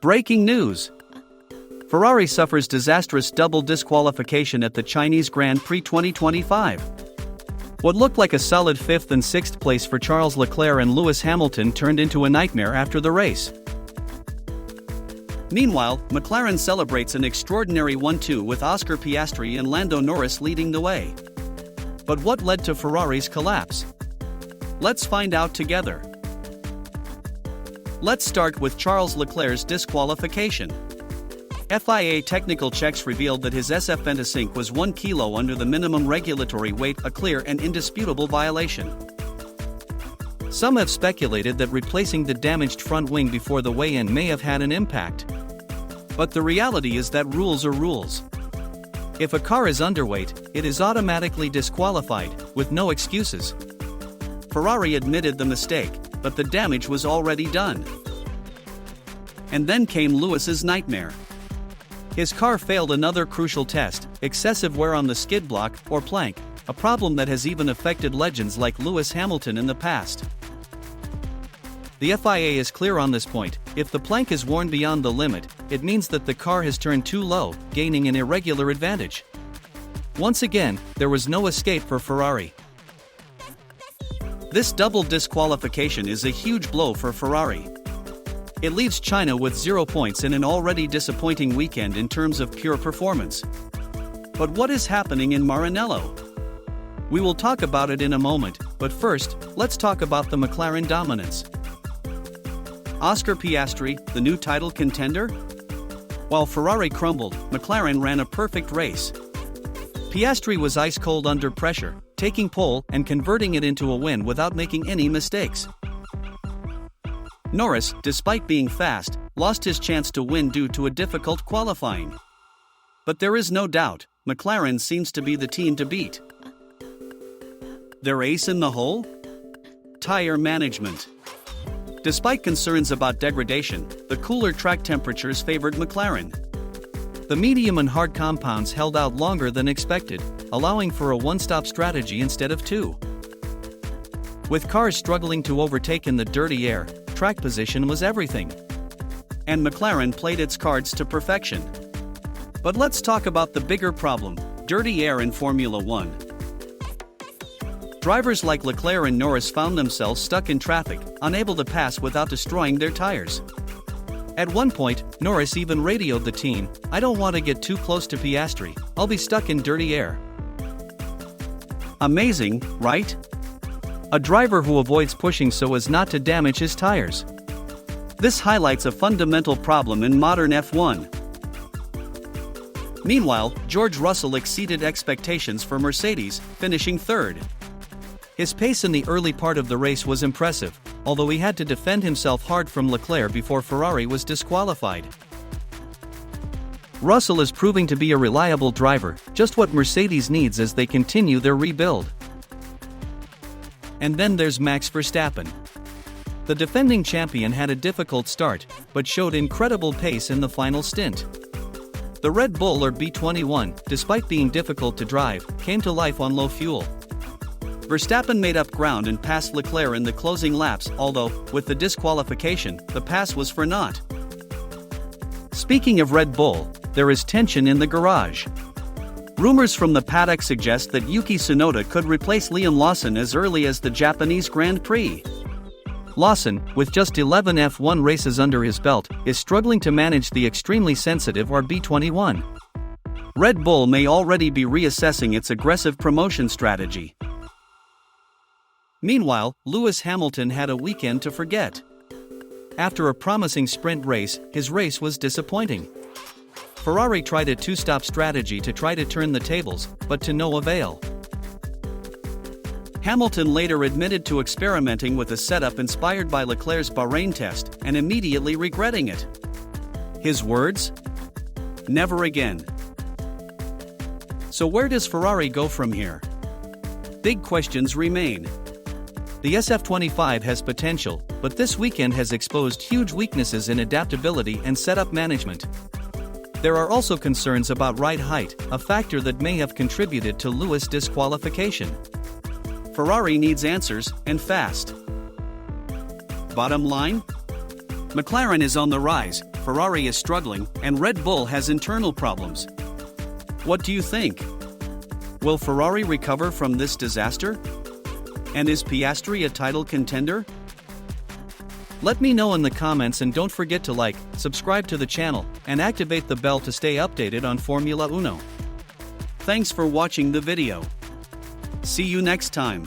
Breaking news! Ferrari suffers disastrous double disqualification at the Chinese Grand Prix 2025. What looked like a solid 5th and 6th place for Charles Leclerc and Lewis Hamilton turned into a nightmare after the race. Meanwhile, McLaren celebrates an extraordinary 1-2 with Oscar Piastri and Lando Norris leading the way. But what led to Ferrari's collapse? Let's find out together. Let's start with Charles Leclerc's disqualification. FIA technical checks revealed that his SF Ventisync was 1 kilo under the minimum regulatory weight, a clear and indisputable violation. Some have speculated that replacing the damaged front wing before the weigh-in may have had an impact. But the reality is that rules are rules. If a car is underweight, it is automatically disqualified, with no excuses. Ferrari admitted the mistake, but the damage was already done. And then came Lewis's nightmare. His car failed another crucial test, excessive wear on the skid block, or plank, a problem that has even affected legends like Lewis Hamilton in the past. The FIA is clear on this point: if the plank is worn beyond the limit, it means that the car has turned too low, gaining an irregular advantage. Once again, there was no escape for Ferrari. This double disqualification is a huge blow for Ferrari. It leaves China with 0 points in an already disappointing weekend in terms of pure performance. But what is happening in Maranello? We will talk about it in a moment, but first, let's talk about the McLaren dominance. Oscar Piastri, the new title contender? While Ferrari crumbled, McLaren ran a perfect race. Piastri was ice cold under pressure, taking pole and converting it into a win without making any mistakes. Norris, despite being fast, lost his chance to win due to a difficult qualifying. But there is no doubt, McLaren seems to be the team to beat. Their ace in the hole? Tire management. Despite concerns about degradation, the cooler track temperatures favored McLaren. The medium and hard compounds held out longer than expected, allowing for a one-stop strategy instead of two. With cars struggling to overtake in the dirty air, track position was everything. And McLaren played its cards to perfection. But let's talk about the bigger problem: dirty air in Formula One. Drivers like Leclerc and Norris found themselves stuck in traffic, unable to pass without destroying their tires. At one point, Norris even radioed the team, "I don't want to get too close to Piastri, I'll be stuck in dirty air." Amazing, right? A driver who avoids pushing so as not to damage his tires. This highlights a fundamental problem in modern F1. Meanwhile, George Russell exceeded expectations for Mercedes, finishing third. His pace in the early part of the race was impressive, although he had to defend himself hard from Leclerc before Ferrari was disqualified. Russell is proving to be a reliable driver, just what Mercedes needs as they continue their rebuild. And then there's Max Verstappen. The defending champion had a difficult start, but showed incredible pace in the final stint. The Red Bull or B21, despite being difficult to drive, came to life on low fuel. Verstappen made up ground and passed Leclerc in the closing laps, although, with the disqualification, the pass was for naught. Speaking of Red Bull, there is tension in the garage. Rumors from the paddock suggest that Yuki Tsunoda could replace Liam Lawson as early as the Japanese Grand Prix. Lawson, with just 11 F1 races under his belt, is struggling to manage the extremely sensitive RB21. Red Bull may already be reassessing its aggressive promotion strategy. Meanwhile, Lewis Hamilton had a weekend to forget. After a promising sprint race, his race was disappointing. Ferrari tried a two-stop strategy to try to turn the tables, but to no avail. Hamilton later admitted to experimenting with a setup inspired by Leclerc's Bahrain test and immediately regretting it. His words? "Never again." So where does Ferrari go from here? Big questions remain. The SF25 has potential, but this weekend has exposed huge weaknesses in adaptability and setup management. There are also concerns about ride height, a factor that may have contributed to Lewis' disqualification. Ferrari needs answers, and fast. Bottom line? McLaren is on the rise, Ferrari is struggling and Red Bull has internal problems. What do you think? Will Ferrari recover from this disaster? And is Piastri a title contender? Let me know in the comments, and don't forget to like, subscribe to the channel, and activate the bell to stay updated on Formula Uno. Thanks for watching the video. See you next time.